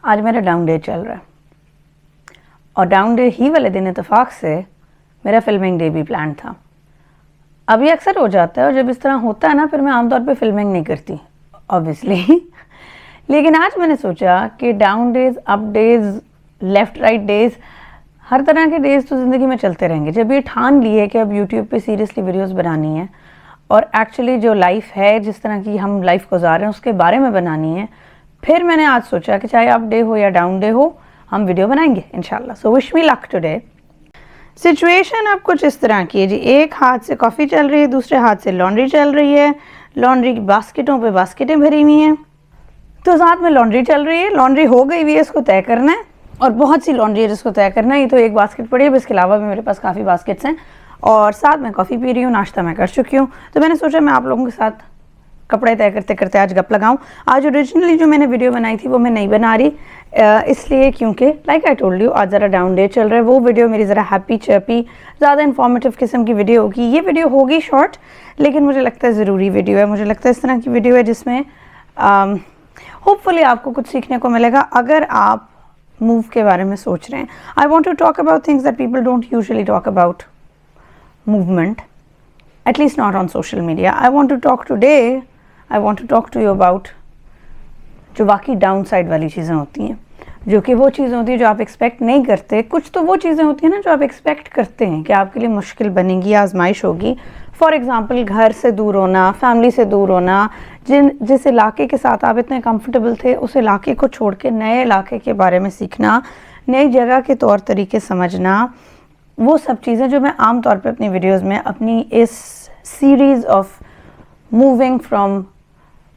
आज मेरा down day चल रहा है और डाउन डे ही वाले दिन इत्तेफाक से मेरा फिल्मिंग डे भी प्लान था। अभी अक्सर हो जाता है और जब इस तरह होता है ना फिर मैं आमतौर पे फिल्मिंग नहीं करती ऑब्वियसली लेकिन आज मैंने सोचा कि down days, up days, left right days, हर तरह के डेज तो ज़िंदगी में चलते रहेंगे। जब ये ठान ली है कि अब यूट्यूब पे सीरियसली वीडियोस बनानी है और एक्चुअली जो लाइफ है, जिस तरह की हम लाइफ गुजार रहे हैं उसके बारे में बनानी है, फिर मैंने आज सोचा कि चाहे अप डे हो या डाउन डे हो हम वीडियो बनाएंगे इंशाल्लाह। So wish me luck today. Situation अब कुछ इस तरह की है जी, एक हाथ से कॉफ़ी चल रही है, दूसरे हाथ से लॉन्ड्री चल रही है, लॉन्ड्री की बास्केटों पे बास्केटें भरी हुई हैं, तो साथ में लॉन्ड्री चल रही है, लॉन्ड्री हो गई हुई है, इसको तय करना है और बहुत सी लॉन्ड्री है जिसको तय करना है। ये तो एक बास्केट पड़ी है, इसके अलावा भी मेरे पास काफ़ी बास्केट्स हैं और साथ में कॉफ़ी पी रही हूँ, नाश्ता मैं कर चुकी हूँ। तो मैंने सोचा मैं आप लोगों के साथ कपड़े तय करते करते आज गप लगाऊं। आज ओरिजिनली जो मैंने वीडियो बनाई थी वो मैं नहीं बना रही, इसलिए क्योंकि लाइक आई टोल्ड यू आज ज़रा डाउन डे चल रहा है। वो वीडियो मेरी ज़रा हैप्पी चर्पी, ज़्यादा इन्फॉर्मेटिव किस्म की वीडियो होगी। ये वीडियो होगी शॉर्ट, लेकिन मुझे लगता है ज़रूरी वीडियो है। मुझे लगता है इस तरह की वीडियो है जिसमें होपफुली आपको कुछ सीखने को मिलेगा अगर आप मूव के बारे में सोच रहे हैं। I want to talk about things that people don't usually talk about movement, at least not on social media. I want to talk to you about जो वाकई डाउन साइड वाली चीज़ें होती हैं, जो कि वो चीज़ें होती हैं जो आप एक्सपेक्ट नहीं करते। कुछ तो वो चीज़ें होती हैं ना जो आप एक्सपेक्ट करते हैं कि आपके लिए मुश्किल बनेगी, आजमाइश होगी। फॉर एग्ज़ाम्पल घर से दूर होना, फैमिली से दूर होना, जिस इलाके के साथ आप इतने कंफर्टेबल थे उस इलाके को छोड़ के नए इलाके के बारे में सीखना, नई जगह के तौर तरीके समझना, वो सब चीज़ें जो मैं आम तौर पे अपनी वीडियोज़ में अपनी इस series of moving from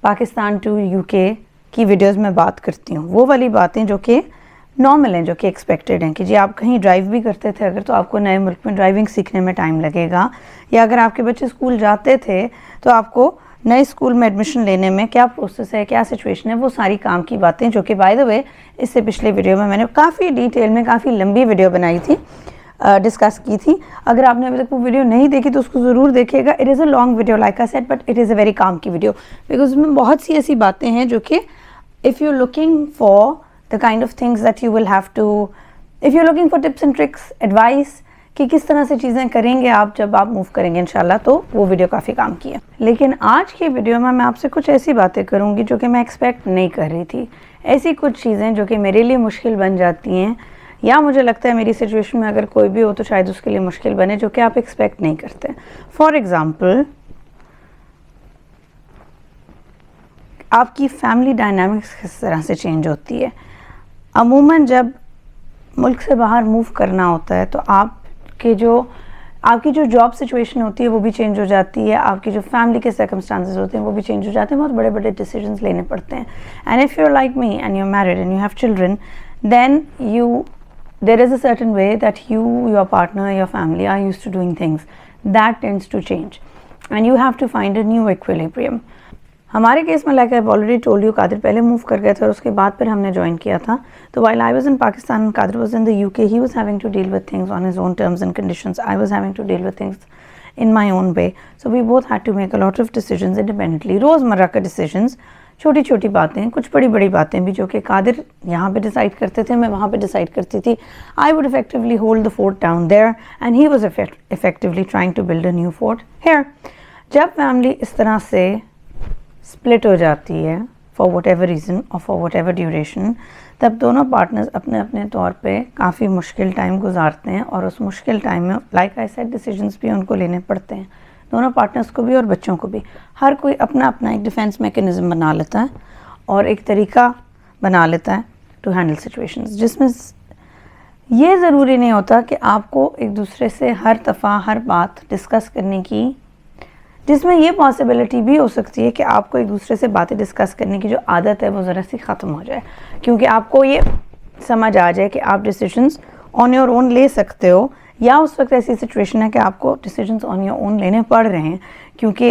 Pakistan to UK की वीडियोज़ में बात करती हूँ। वो वाली बातें जो कि नॉर्मल हैं, जो कि एक्सपेक्टेड हैं कि जी आप कहीं ड्राइव भी करते थे अगर, तो आपको नए मुल्क में ड्राइविंग सीखने में टाइम लगेगा, या अगर आपके बच्चे स्कूल जाते थे तो आपको नए स्कूल में एडमिशन लेने में क्या प्रोसेस है, क्या सिचुएशन है, वो सारी काम की बातें जो कि बाय द वे इससे पिछले वीडियो में मैंने काफ़ी डिटेल में काफ़ी लंबी वीडियो बनाई थी, डिस्कस की थी। अगर आपने अभी तक वो वीडियो नहीं देखी तो उसको ज़रूर देखिएगा। It is a long video like I said, but it is a very calm की वीडियो बिकॉज उसमें बहुत सी ऐसी बातें हैं जो कि if you looking for the kind of things that you will have to, if you looking for tips and tricks, advice कि किस तरह से चीज़ें करेंगे आप जब आप मूव करेंगे इंशाल्लाह, तो वो वीडियो काफ़ी काम की है। लेकिन आज की वीडियो में मैं आपसे कुछ ऐसी बातें करूँगी जो कि मैं एक्सपेक्ट नहीं कर रही थी। ऐसी कुछ चीज़ें जो कि मेरे लिए मुश्किल बन जाती हैं, या मुझे लगता है मेरी सिचुएशन में अगर कोई भी हो तो शायद उसके लिए मुश्किल बने, जो कि आप एक्सपेक्ट नहीं करते। फॉर एग्ज़ाम्पल, आपकी फैमिली डायनामिक्स किस तरह से चेंज होती है। अमूमन जब मुल्क से बाहर मूव करना होता है तो आपकी जो जॉब सिचुएशन होती है वो भी चेंज हो जाती है, आपकी जो फैमिली के सर्कमस्टांसेस होते हैं वो भी चेंज हो जाते हैं, बहुत बड़े बड़े डिसीजंस लेने पड़ते हैं। And if you are like me and you are married and you have children, then there is a certain way that you, your partner, your family are used to doing things. That tends to change and you have to find a new equilibrium. हमारे case में like I've already told you, Qadir पहले move कर गया था और उसके बाद फिर हमने ज्वाइन किया था। तो while I was in Pakistan and Kadir was in the UK, he was having to deal with things on his own terms and conditions. I was having to deal with things in my own way. So we both had to make a lot of decisions independently. रोज़मर्रा के decisions, छोटी छोटी बातें, कुछ बड़ी बड़ी बातें भी, जो कि कादिर यहाँ पे डिसाइड करते थे, मैं वहाँ पे डिसाइड करती थी। I would effectively hold the fort down there and he was effectively trying to build a new fort here. जब फैमिली इस तरह से स्प्लिट हो जाती है फॉर वट एवर रीज़न और फॉर वट एवर ड्यूरेशन, तब दोनों पार्टनर्स अपने अपने तौर पे काफ़ी मुश्किल टाइम गुजारते हैं और उस मुश्किल टाइम में लाइक आई सेड डिसीजंस भी उनको लेने पड़ते हैं, दोनों पार्टनर्स को भी और बच्चों को भी। हर कोई अपना अपना एक डिफेंस मैकेनिज़्म बना लेता है और एक तरीका बना लेता है टू हैंडल सिचुएशंस, जिसमें ये ज़रूरी नहीं होता कि आपको एक दूसरे से हर दफ़ा हर बात डिस्कस करने की, जिसमें ये पॉसिबिलिटी भी हो सकती है कि आपको एक दूसरे से बातें डिस्कस करने की जो आदत है वो ज़रा सी ख़त्म हो जाए, क्योंकि आपको ये समझ आ जाए कि आप डिसीजंस ऑन योर ओन ले सकते हो, या उस वक्त ऐसी सिचुएशन है कि आपको डिसीजंस ऑन योर ओन लेने पड़ रहे हैं क्योंकि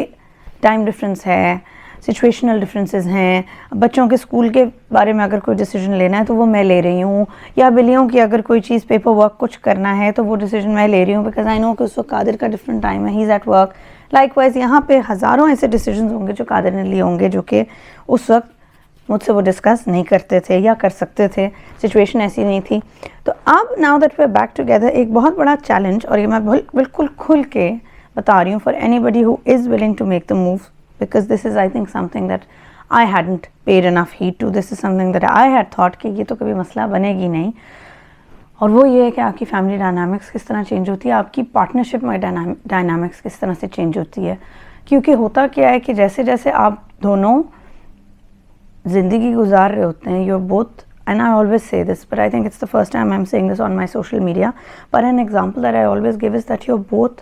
टाइम डिफरेंस है, सिचुएशनल डिफरेंसेस हैं। बच्चों के स्कूल के बारे में अगर कोई डिसीजन लेना है तो वो मैं ले रही हूँ, या बिल्लियों की अगर कोई चीज़ पेपर वर्क कुछ करना है तो वो डिसीजन मैं ले रही हूँ बिकॉज आई नो कि उस वक्त कादिर का डिफरेंट टाइम है, he is at work. Likewise यहाँ पे हज़ारों ऐसे डिसीजंस होंगे जो कादिर ने लिए होंगे जो कि उस वक्त मुझसे वो डिस्कस नहीं करते थे या कर सकते थे, सिचुएशन ऐसी नहीं थी। तो अब now that we are back together, एक बहुत बड़ा चैलेंज, और ये मैं बिल्कुल खुल के बता रही हूँ for anybody who is willing to make the move, because this is I think something that I hadn't paid enough heed to, this is something that I had thought कि ये तो कभी मसला बनेगी नहीं। और वो ये है कि आपकी फैमिली डायनामिक्स किस तरह चेंज होती है, आपकी पार्टनरशिप में डायनामिक्स किस तरह से चेंज होती है। क्योंकि होता क्या है कि जैसे जैसे आप दोनों ज़िंदगी गुजार रहे होते हैं, you are both, and I always say this, but I think it's the first time I'm saying this on my social media, but an example that I always give is that you're both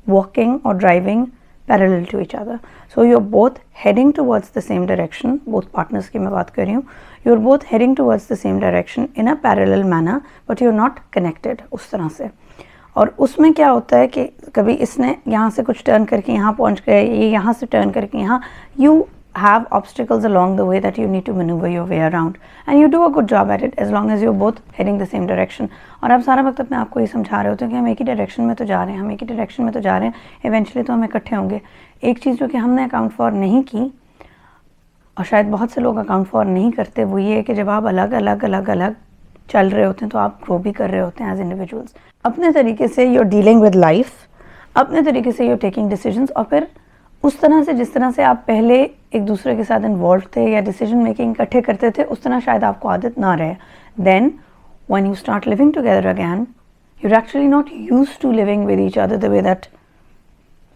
walking or driving parallel to each other. So you're both heading towards the same direction, both partners की मैं बात कर रही हूँ, you're both heading towards the same direction in a parallel manner, but you're not connected उस तरह से। और उसमें क्या होता है कि कभी इसने यहाँ से कुछ टर्न करके यहाँ पहुँच गए, ये यहाँ से टर्न करके यहाँ, you have obstacles along the way that you need to maneuver your way around, and you do a good job at it as long as you're both heading the same direction. और आप सारा वक्त अपने आप को ये समझा रहे होते हैं कि हम एक ही डायरेक्शन में तो जा रहे हैं, हम एक ही डायरेक्शन में तो जा रहे हैं, इवेंचुअली तो हम इकट्ठे होंगे। एक चीज़ जो कि हमने अकाउंट फॉर नहीं की, और शायद बहुत से लोग अकाउंट फॉर नहीं करते, वो ये है कि जब आप अलग अलग अलग अलग चल रहे होते हैं तो आप ग्रो भी कर रहे होते हैं एज इंडिविजुअल्स। अपने तरीके से you're dealing with life, अपने तरीके से you're taking decisions, और फिर उस तरह से जिस तरह से आप पहले एक दूसरे के साथ इन्वॉल्व थे या डिसीजन मेकिंग इकट्ठे करते थे, उस तरह शायद आपको आदत ना रहे। Then when you start living together again, you are actually not used to living with each other the way that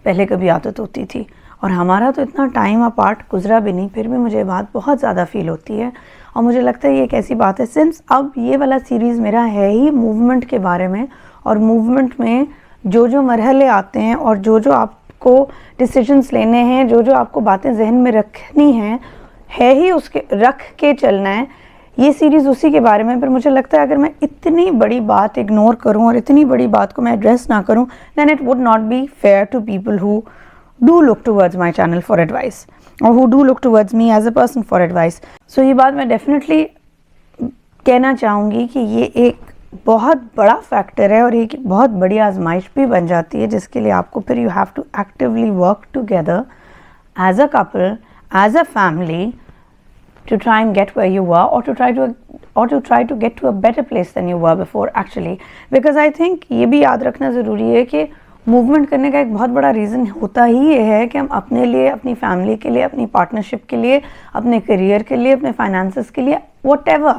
पहले कभी आदत होती थी। और हमारा तो इतना टाइम अपार्ट गुजरा भी नहीं, फिर भी मुझे बात बहुत ज़्यादा फील होती है। और मुझे लगता है ये एक ऐसी बात है, सिंस अब ये वाला सीरीज़ मेरा है ही मूवमेंट के बारे में, और मूवमेंट में जो जो मरहले आते हैं और जो जो आपको डिसीजंस लेने हैं, जो जो आपको बातें जहन में रखनी हैं, है ही उसके रख के चलना है। ये सीरीज़ उसी के बारे में। पर मुझे लगता है अगर मैं इतनी बड़ी बात इग्नोर करूं और इतनी बड़ी बात को मैं एड्रेस ना करूं, then it would not be fair to people who do look towards my channel for advice, और who do look towards me as a person for advice. So ये बात मैं डेफिनेटली कहना चाहूँगी कि ये एक बहुत बड़ा फैक्टर है और एक बहुत बड़ी आजमाइश भी बन जाती है, जिसके लिए आपको फिर you have to actively work together as a couple, as a family, to try and get where you were, or to try to get to a better place than you were before actually, because I think ये भी याद रखना ज़रूरी है कि movement करने का एक बहुत बड़ा रीज़न होता ही ये है कि हम अपने लिए, अपनी फैमिली के लिए, अपनी पार्टनरशिप के लिए, अपने करियर के लिए, अपने फाइनेंसेस के लिए, whatever,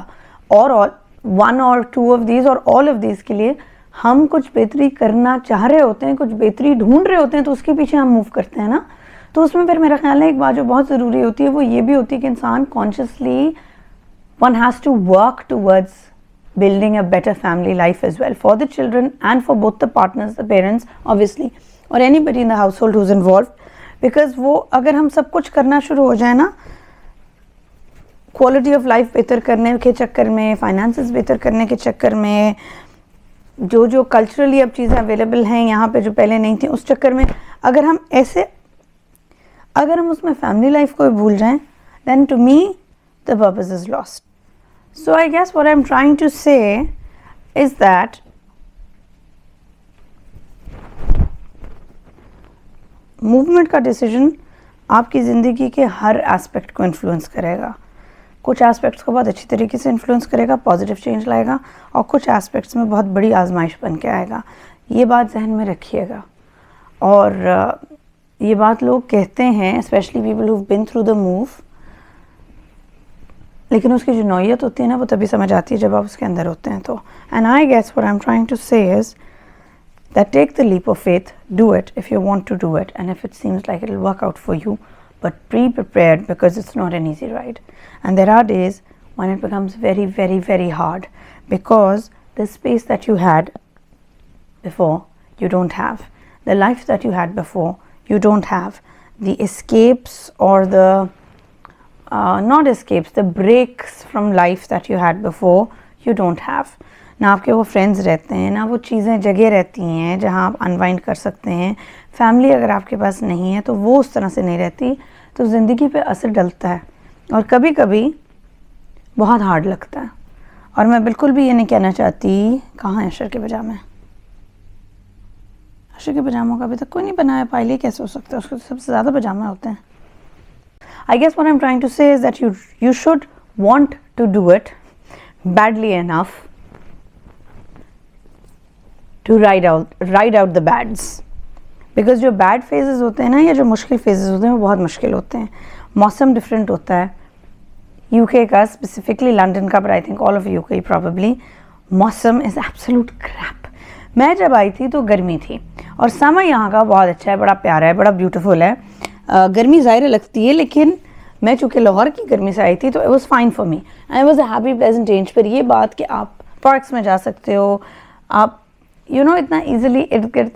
और वन और टू ऑफ दीज और ऑल ऑफ दीज के लिए हम कुछ बेहतरी करना चाह रहे होते हैं, कुछ बेहतरी ढूंढ रहे होते हैं, तो उसके पीछे हम मूव करते हैं ना। तो उसमें फिर मेरा ख्याल है एक बात जो बहुत ज़रूरी होती है वो ये भी होती है कि इंसान consciously one has to work towards building a better family life as well for the children and for both the partners, the parents obviously, और anybody in the household who is involve. Because वो अगर हम सब कुछ करना शुरू हो जाए ना, क्वालिटी ऑफ लाइफ बेहतर करने के चक्कर में, फाइनेंसेस बेहतर करने के चक्कर में, जो जो कल्चरली अब चीज़ें अवेलेबल हैं यहाँ पे जो पहले नहीं थी, उस चक्कर में अगर हम उसमें फैमिली लाइफ को भूल जाएं, then to me the purpose is lost. So I guess what I am trying to say is that movement का डिसीजन आपकी ज़िंदगी के हर एस्पेक्ट को इन्फ्लुएंस करेगा। कुछ एस्पेक्ट्स को बहुत अच्छी तरीके से इन्फ्लुएंस करेगा, पॉजिटिव चेंज लाएगा, और कुछ एस्पेक्ट्स में बहुत बड़ी आजमाइश बन के आएगा। ये बात जहन में रखिएगा। और ये बात लोग कहते हैं, specially people who been through the move, लेकिन उसकी जो नौयत होती है ना वो तभी समझ आती है जब आप उसके अंदर होते हैं तो। And I guess what I am trying to say is that take the leap of faith, do it if you want to do it, and if it seems like it'll work out for you, but be prepared because it's not an easy ride, and there are days when it becomes very, very, very hard because the space that you had before you don't have, the life that you had before you don't have, the escapes or the not escapes, the breaks from life that you had before you don't have. ना आपके वो friends रहते हैं, ना वो चीज़ें जगह रहती हैं जहाँ आप अनवाइंड कर सकते हैं। फैमिली अगर आपके पास नहीं है तो वो उस तरह से नहीं रहती, तो ज़िंदगी पे असर डलता है और कभी कभी बहुत हार्ड लगता है। और मैं बिल्कुल भी ये नहीं कहना चाहती, कहाँ है अशर के पजामे? अशर के पजामों का अभी तक कोई नहीं बनाया। पायले कैसे हो सकता है? उसको सबसे ज़्यादा पजामे होते हैं। I guess what I'm trying to say is that you should want to do it badly enough to ride out the bads, because जो बैड फेजेस होते हैं ना, या जो मुश्किल फेजेस होते हैं वो बहुत मुश्किल होते हैं. मौसम डिफरेंट होता है यूके का, स्पेसिफिकली लंदन का, but I think all of UK probably. मौसम इज़ एब्सोल्यूट क्रैप. मैं जब आई थी तो गर्मी थी, और समर यहाँ का बहुत अच्छा है, बड़ा प्यारा है, बड़ा ब्यूटीफुल है. गर्मी ज़ाहिर लगती है, लेकिन मैं चूँकि लाहौर की गर्मी से आई थी तो it was fine for me. I was a happy pleasant change. पर ये बात कि आप पार्क्स में जा सकते हो, आप इतना ईजिली इर्द गिर्द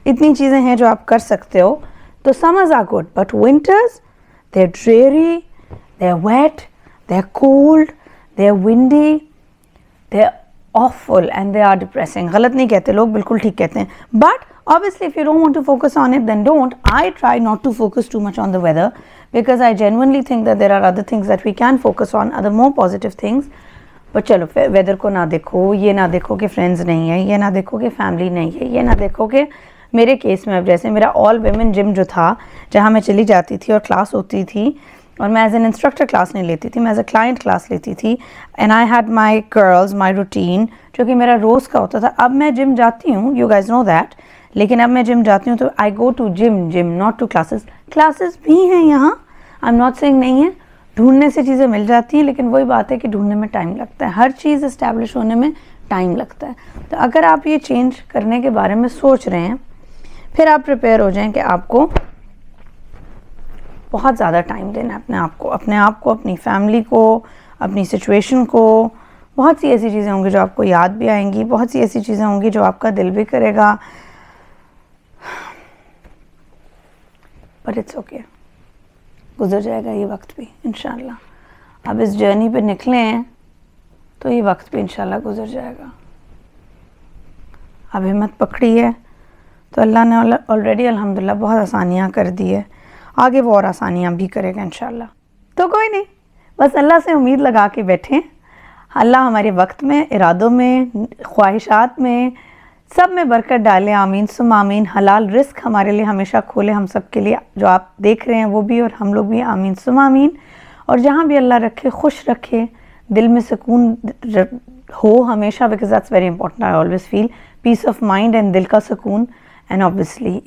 इतनी चीज़ें हैं जो आप कर सकते हो, तो summers are good. But winters, they are dreary, they are wet, they are cold, they are windy, they are awful and they are depressing. गलत नहीं कहते लोग, बिल्कुल ठीक कहते हैं. But obviously if you don't want to focus on it, then don't. I try not to focus too much on the weather, because I genuinely think that there are other things that we can focus on, other more positive things. But चलो weather को ना देखो, ये ना देखो कि friends नहीं है, ये ना देखो कि family नहीं है, ये ना देखो कि मेरे केस में अब जैसे मेरा all women gym जो था, जहाँ मैं चली जाती थी और क्लास होती थी, और मैं एज एन इंस्ट्रक्टर क्लास नहीं लेती थी, मैं एज अ क्लाइंट क्लास लेती थी. And I had my girls, my routine, जो कि मेरा रोज़ का होता था. अब मैं जिम जाती हूँ, यू गाइज नो दैट, लेकिन अब मैं जिम जाती हूँ तो I go to gym not to classes. Classes भी हैं यहाँ, आई एम नॉट सेइंग नहीं है, ढूंढने से चीज़ें मिल जाती हैं, लेकिन वही बात है कि ढूंढने में टाइम लगता है. हर चीज़ इस्टेब्लिश होने में टाइम लगता है. तो अगर आप ये चेंज करने के बारे में सोच रहे हैं, फिर आप प्रिपेयर हो जाएं कि आपको बहुत ज़्यादा टाइम देना है अपने आप को, अपनी फैमिली को, अपनी सिचुएशन को. बहुत सी ऐसी चीज़ें होंगी जो आपको याद भी आएंगी, बहुत सी ऐसी चीज़ें होंगी जो आपका दिल भी करेगा, बट इट्स ओके, गुजर जाएगा ये वक्त भी इंशाल्लाह. अब इस जर्नी पे निकले हैं तो ये वक्त भी इंशाल्लाह गुजर जाएगा. अब हिम्मत पकड़ी है तो अल्लाह ने ऑलरेडी अल्हम्दुलिल्लाह बहुत आसानियाँ कर दी है, आगे वो और आसानियाँ भी करेगा इंशाल्लाह. तो कोई नहीं, बस अल्लाह से उम्मीद लगा के बैठें. अल्लाह हमारे वक्त में, इरादों में, ख्वाहिशात में, सब में बरकत डाले. आमीन सुम आमीन. हलाल रिस्क हमारे लिए हमेशा खोले, हम सब के लिए, जो आप देख रहे हैं वो भी और हम लोग भी. आमीन सुम आमीन. और जहाँ भी अल्लाह रखे, खुश रखे, दिल में सुकून हो हमेशा, because that's very important. I always feel peace of mind and दिल का सुकून, एंड ऑब्वियसली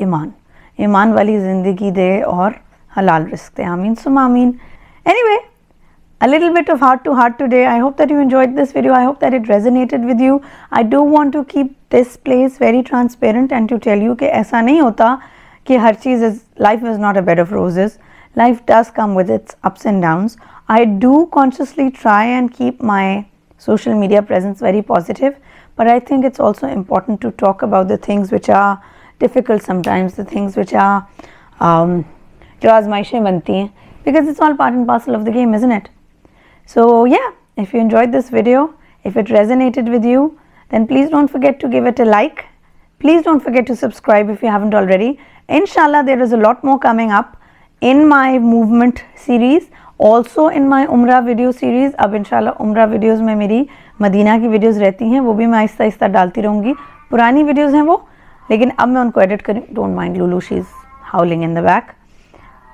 ईमान वाली ज़िंदगी दे और हलाल रिस्क दे. आमीन सुम आमीन. Anyway, a little bit of heart to heart today. I hope that you enjoyed this video. I hope that it resonated with you. I do want to keep this place very transparent and to tell you कि ऐसा नहीं होता कि हर चीज़ life is not a bed of roses. Life does come with its ups and downs. I do consciously try and keep my social media presence very positive, but I think it's also important to talk about the things which are difficult sometimes, the things which are जो आजमाइशें बनती हैं, because it's all part and parcel of the game, isn't it? So yeah, if you enjoyed this video, if it resonated with you, then please don't forget to give it a like. Please don't forget to subscribe if you haven't already. Inshallah, there is a lot more coming up in my movement series, also in my umrah video series. अब इंशाल्लाह umrah videos में मेरी Medina की videos रहती हैं, वो भी मैं आहिस्ता आहिस्ता डालती रहूँगी. पुरानी videos हैं वो, लेकिन अब मैं उनको edit करूँ. Don't mind Lulu, she's howling in the back.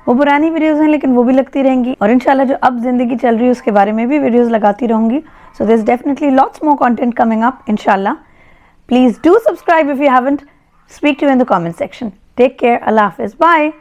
वो पुरानी वीडियोस हैं लेकिन वो भी लगती रहेंगी, और इंशाल्लाह जो अब ज़िंदगी चल रही है उसके बारे में भी वीडियोस लगाती रहूँगी. So there is definitely lots more content coming up इंशाल्लाह. Please do subscribe if you haven't. Speak to in the comment section. Take care. अल्लाह हाफिज़. बाय.